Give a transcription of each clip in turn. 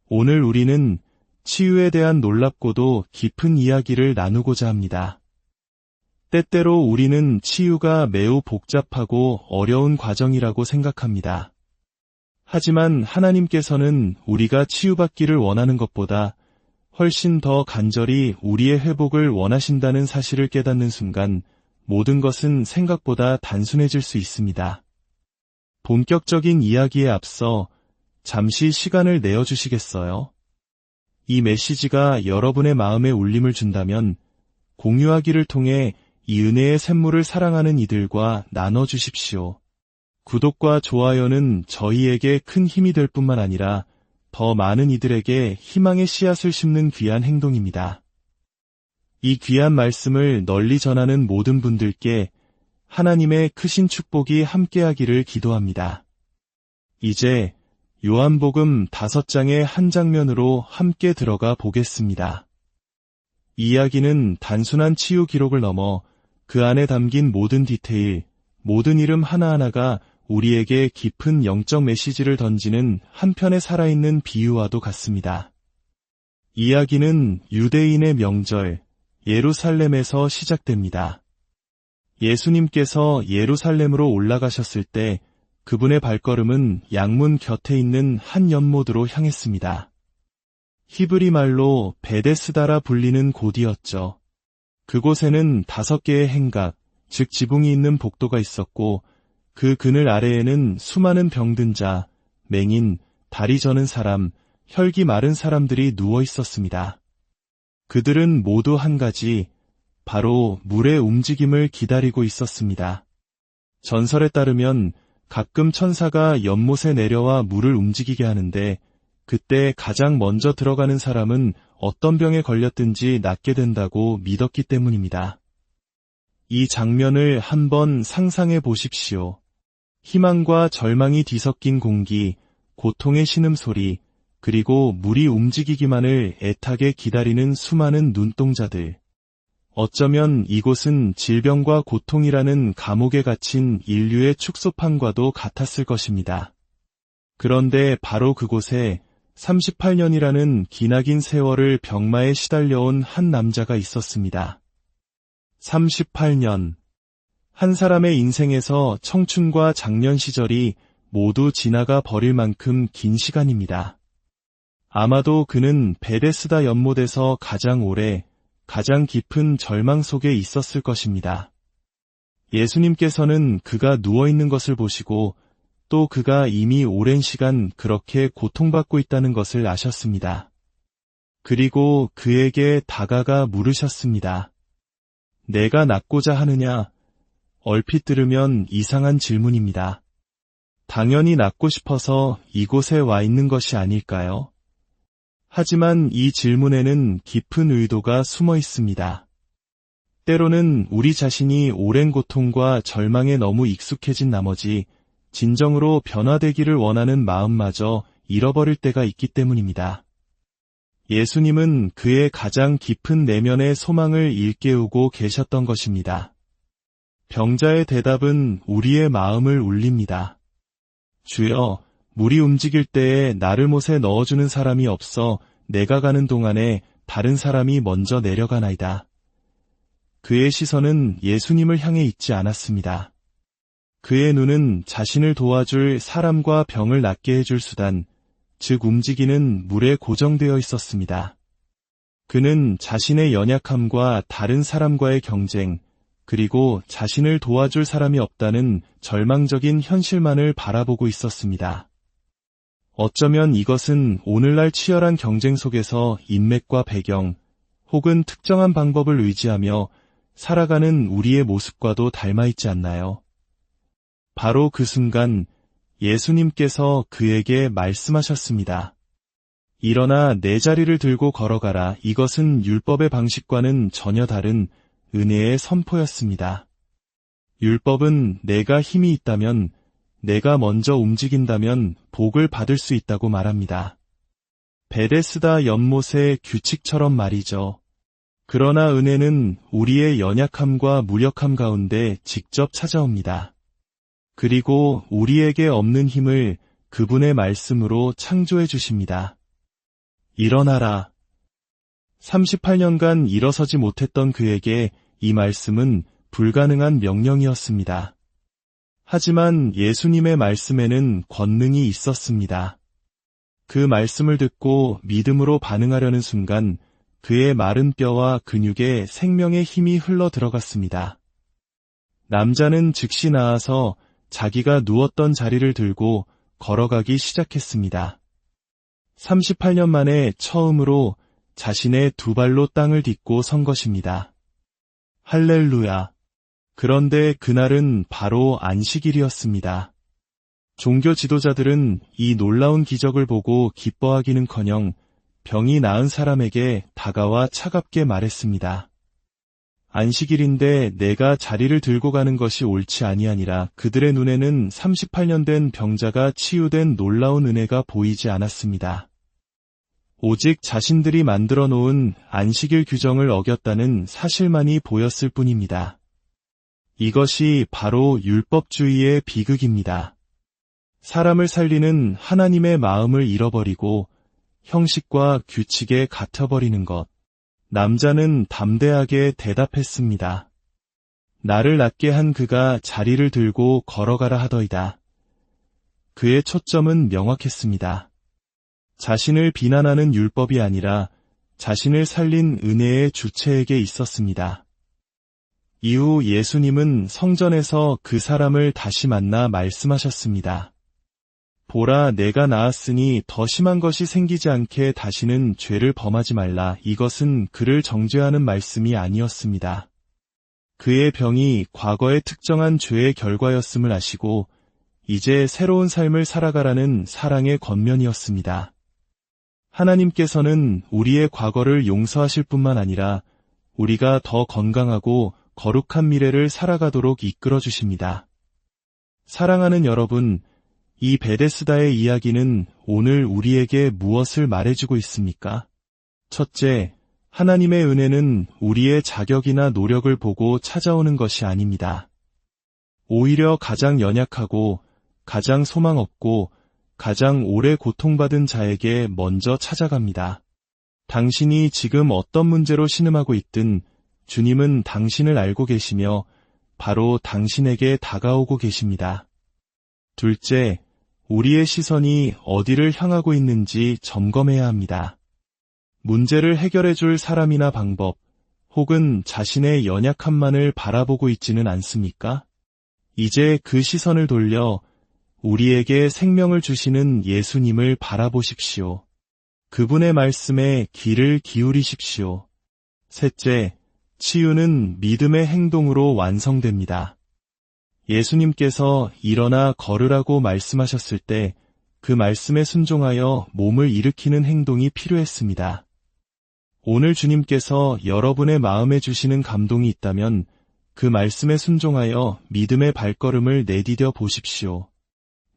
오늘 우리는 치유에 대한 놀랍고도 깊은 이야기를 나누고자 합니다. 때때로 우리는 치유가 매우 복잡하고 어려운 과정이라고 생각합니다. 하지만 하나님께서는 우리가 치유받기를 원하는 것보다 훨씬 더 간절히 우리의 회복을 원하신다는 사실을 깨닫는 순간 모든 것은 생각보다 단순해질 수 있습니다. 본격적인 이야기에 앞서 잠시 시간을 내어주시겠어요? 이 메시지가 여러분의 마음에 울림을 준다면 공유하기를 통해 이 은혜의 샘물을 사랑하는 이들과 나눠주십시오. 구독과 좋아요는 저희에게 큰 힘이 될 뿐만 아니라 더 많은 이들에게 희망의 씨앗을 심는 귀한 행동입니다. 이 귀한 말씀을 널리 전하는 모든 분들께 하나님의 크신 축복이 함께하기를 기도합니다. 이제 요한복음 5장의 한 장면으로 함께 들어가 보겠습니다. 이야기는 단순한 치유 기록을 넘어 그 안에 담긴 모든 디테일, 모든 이름 하나하나가 우리에게 깊은 영적 메시지를 던지는 한편의 살아있는 비유와도 같습니다. 이야기는 유대인의 명절, 예루살렘에서 시작됩니다. 예수님께서 예루살렘으로 올라가셨을 때 그분의 발걸음은 양문 곁에 있는 한 연못으로 향했습니다. 히브리 말로 베데스다라 불리는 곳이었죠. 그곳에는 5개의 행각, 즉 지붕이 있는 복도가 있었고 그 그늘 아래에는 수많은 병든 자, 맹인, 다리 저는 사람, 혈기 마른 사람들이 누워 있었습니다. 그들은 모두 한 가지, 바로 물의 움직임을 기다리고 있었습니다. 전설에 따르면 가끔 천사가 연못에 내려와 물을 움직이게 하는데 그때 가장 먼저 들어가는 사람은 어떤 병에 걸렸든지 낫게 된다고 믿었기 때문입니다. 이 장면을 한번 상상해 보십시오. 희망과 절망이 뒤섞인 공기, 고통의 신음소리, 그리고 물이 움직이기만을 애타게 기다리는 수많은 눈동자들. 어쩌면 이곳은 질병과 고통이라는 감옥에 갇힌 인류의 축소판과도 같았을 것입니다. 그런데 바로 그곳에 38년이라는 기나긴 세월을 병마에 시달려온 한 남자가 있었습니다. 38년. 한 사람의 인생에서 청춘과 장년 시절이 모두 지나가 버릴 만큼 긴 시간입니다. 아마도 그는 베데스다 연못에서 가장 오래, 가장 깊은 절망 속에 있었을 것입니다. 예수님께서는 그가 누워있는 것을 보시고 또 그가 이미 오랜 시간 그렇게 고통받고 있다는 것을 아셨습니다. 그리고 그에게 다가가 물으셨습니다. 내가 낫고자 하느냐? 얼핏 들으면 이상한 질문입니다. 당연히 낫고 싶어서 이곳에 와 있는 것이 아닐까요? 하지만 이 질문에는 깊은 의도가 숨어 있습니다. 때로는 우리 자신이 오랜 고통과 절망에 너무 익숙해진 나머지 진정으로 변화되기를 원하는 마음마저 잃어버릴 때가 있기 때문입니다. 예수님은 그의 가장 깊은 내면의 소망을 일깨우고 계셨던 것입니다. 병자의 대답은 우리의 마음을 울립니다. 주여, 물이 움직일 때에 나를 못에 넣어주는 사람이 없어 내가 가는 동안에 다른 사람이 먼저 내려가나이다. 그의 시선은 예수님을 향해 있지 않았습니다. 그의 눈은 자신을 도와줄 사람과 병을 낫게 해줄 수단, 즉 움직이는 물에 고정되어 있었습니다. 그는 자신의 연약함과 다른 사람과의 경쟁, 그리고 자신을 도와줄 사람이 없다는 절망적인 현실만을 바라보고 있었습니다. 어쩌면 이것은 오늘날 치열한 경쟁 속에서 인맥과 배경, 혹은 특정한 방법을 의지하며 살아가는 우리의 모습과도 닮아있지 않나요? 바로 그 순간 예수님께서 그에게 말씀하셨습니다. 일어나 내 자리를 들고 걸어가라. 이것은 율법의 방식과는 전혀 다른 은혜의 선포였습니다. 율법은 내가 힘이 있다면, 내가 먼저 움직인다면 복을 받을 수 있다고 말합니다. 베데스다 연못의 규칙처럼 말이죠. 그러나 은혜는 우리의 연약함과 무력함 가운데 직접 찾아옵니다. 그리고 우리에게 없는 힘을 그분의 말씀으로 창조해 주십니다. 일어나라. 38년간 일어서지 못했던 그에게 이 말씀은 불가능한 명령이었습니다. 하지만 예수님의 말씀에는 권능이 있었습니다. 그 말씀을 듣고 믿음으로 반응하려는 순간 그의 마른 뼈와 근육에 생명의 힘이 흘러 들어갔습니다. 남자는 즉시 나아서 자기가 누웠던 자리를 들고 걸어가기 시작했습니다. 38년 만에 처음으로 자신의 두 발로 땅을 딛고 선 것입니다. 할렐루야. 그런데 그날은 바로 안식일이었습니다. 종교 지도자들은 이 놀라운 기적을 보고 기뻐하기는커녕 병이 나은 사람에게 다가와 차갑게 말했습니다. 안식일인데 내가 자리를 들고 가는 것이 옳지 아니하니라. 그들의 눈에는 38년 된 병자가 치유된 놀라운 은혜가 보이지 않았습니다. 오직 자신들이 만들어 놓은 안식일 규정을 어겼다는 사실만이 보였을 뿐입니다. 이것이 바로 율법주의의 비극입니다. 사람을 살리는 하나님의 마음을 잃어버리고 형식과 규칙에 갇혀버리는 것. 남자는 담대하게 대답했습니다. 나를 낫게 한 그가 자리를 들고 걸어가라 하더이다. 그의 초점은 명확했습니다. 자신을 비난하는 율법이 아니라 자신을 살린 은혜의 주체에게 있었습니다. 이후 예수님은 성전에서 그 사람을 다시 만나 말씀하셨습니다. 보라, 내가 나았으니 더 심한 것이 생기지 않게 다시는 죄를 범하지 말라. 이것은 그를 정죄하는 말씀이 아니었습니다. 그의 병이 과거의 특정한 죄의 결과였음을 아시고 이제 새로운 삶을 살아가라는 사랑의 권면이었습니다. 하나님께서는 우리의 과거를 용서하실 뿐만 아니라 우리가 더 건강하고 거룩한 미래를 살아가도록 이끌어 주십니다. 사랑하는 여러분, 이 베데스다의 이야기는 오늘 우리에게 무엇을 말해주고 있습니까? 첫째, 하나님의 은혜는 우리의 자격이나 노력을 보고 찾아오는 것이 아닙니다. 오히려 가장 연약하고 가장 소망 없고 가장 오래 고통받은 자에게 먼저 찾아갑니다. 당신이 지금 어떤 문제로 신음하고 있든 주님은 당신을 알고 계시며 바로 당신에게 다가오고 계십니다. 둘째, 우리의 시선이 어디를 향하고 있는지 점검해야 합니다. 문제를 해결해 줄 사람이나 방법, 혹은 자신의 연약함만을 바라보고 있지는 않습니까? 이제 그 시선을 돌려 우리에게 생명을 주시는 예수님을 바라보십시오. 그분의 말씀에 귀를 기울이십시오. 셋째, 치유는 믿음의 행동으로 완성됩니다. 예수님께서 일어나 걸으라고 말씀하셨을 때 그 말씀에 순종하여 몸을 일으키는 행동이 필요했습니다. 오늘 주님께서 여러분의 마음에 주시는 감동이 있다면 그 말씀에 순종하여 믿음의 발걸음을 내디뎌 보십시오.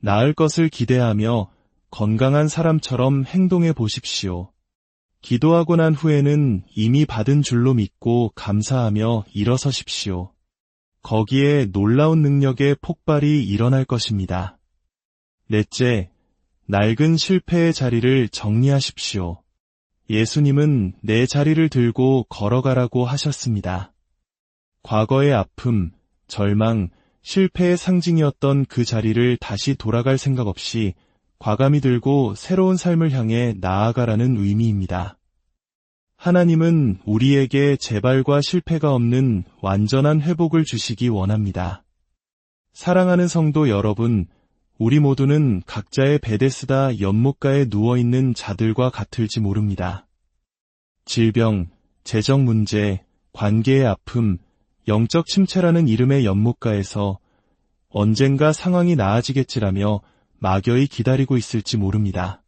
나을 것을 기대하며 건강한 사람처럼 행동해 보십시오. 기도하고 난 후에는 이미 받은 줄로 믿고 감사하며 일어서십시오. 거기에 놀라운 능력의 폭발이 일어날 것입니다. 넷째, 낡은 실패의 자리를 정리하십시오. 예수님은 내 자리를 들고 걸어가라고 하셨습니다. 과거의 아픔, 절망, 실패의 상징이었던 그 자리를 다시 돌아갈 생각 없이 과감히 들고 새로운 삶을 향해 나아가라는 의미입니다. 하나님은 우리에게 재발과 실패가 없는 완전한 회복을 주시기 원합니다. 사랑하는 성도 여러분, 우리 모두는 각자의 베데스다 연못가에 누워있는 자들과 같을지 모릅니다. 질병, 재정 문제, 관계의 아픔, 영적 침체라는 이름의 연못가에서 언젠가 상황이 나아지겠지라며 막연히 기다리고 있을지 모릅니다.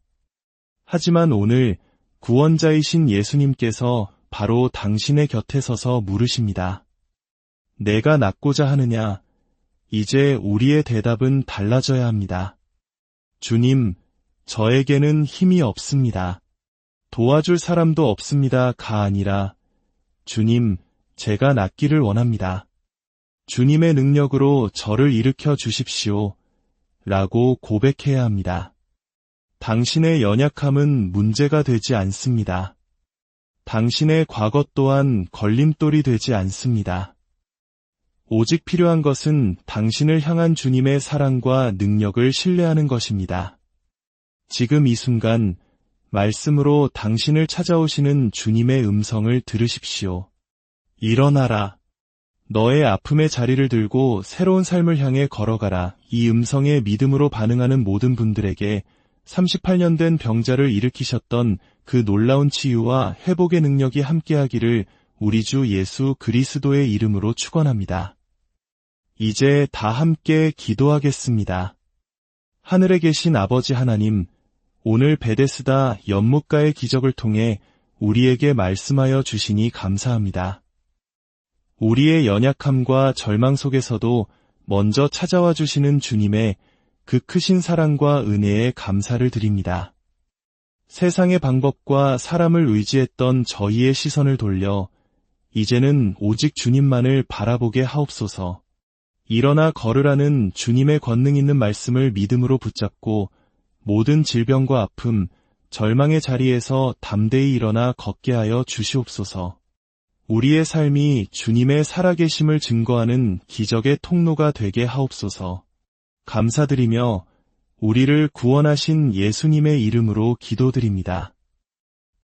하지만 오늘 구원자이신 예수님께서 바로 당신의 곁에 서서 물으십니다. 내가 낫고자 하느냐? 이제 우리의 대답은 달라져야 합니다. 주님, 저에게는 힘이 없습니다. 도와줄 사람도 없습니다가 아니라 주님, 제가 낫기를 원합니다. 주님의 능력으로 저를 일으켜 주십시오. 라고 고백해야 합니다. 당신의 연약함은 문제가 되지 않습니다. 당신의 과거 또한 걸림돌이 되지 않습니다. 오직 필요한 것은 당신을 향한 주님의 사랑과 능력을 신뢰하는 것입니다. 지금 이 순간 말씀으로 당신을 찾아오시는 주님의 음성을 들으십시오. 일어나라. 너의 아픔의 자리를 들고 새로운 삶을 향해 걸어가라. 이 음성에 믿음으로 반응하는 모든 분들에게 38년 된 병자를 일으키셨던 그 놀라운 치유와 회복의 능력이 함께하기를 우리 주 예수 그리스도의 이름으로 축원합니다. 이제 다 함께 기도하겠습니다. 하늘에 계신 아버지 하나님, 오늘 베데스다 연못가의 기적을 통해 우리에게 말씀하여 주시니 감사합니다. 우리의 연약함과 절망 속에서도 먼저 찾아와 주시는 주님의 그 크신 사랑과 은혜에 감사를 드립니다. 세상의 방법과 사람을 의지했던 저희의 시선을 돌려 이제는 오직 주님만을 바라보게 하옵소서. 일어나 걸으라는 주님의 권능 있는 말씀을 믿음으로 붙잡고 모든 질병과 아픔, 절망의 자리에서 담대히 일어나 걷게 하여 주시옵소서. 우리의 삶이 주님의 살아계심을 증거하는 기적의 통로가 되게 하옵소서. 감사드리며 우리를 구원하신 예수님의 이름으로 기도드립니다.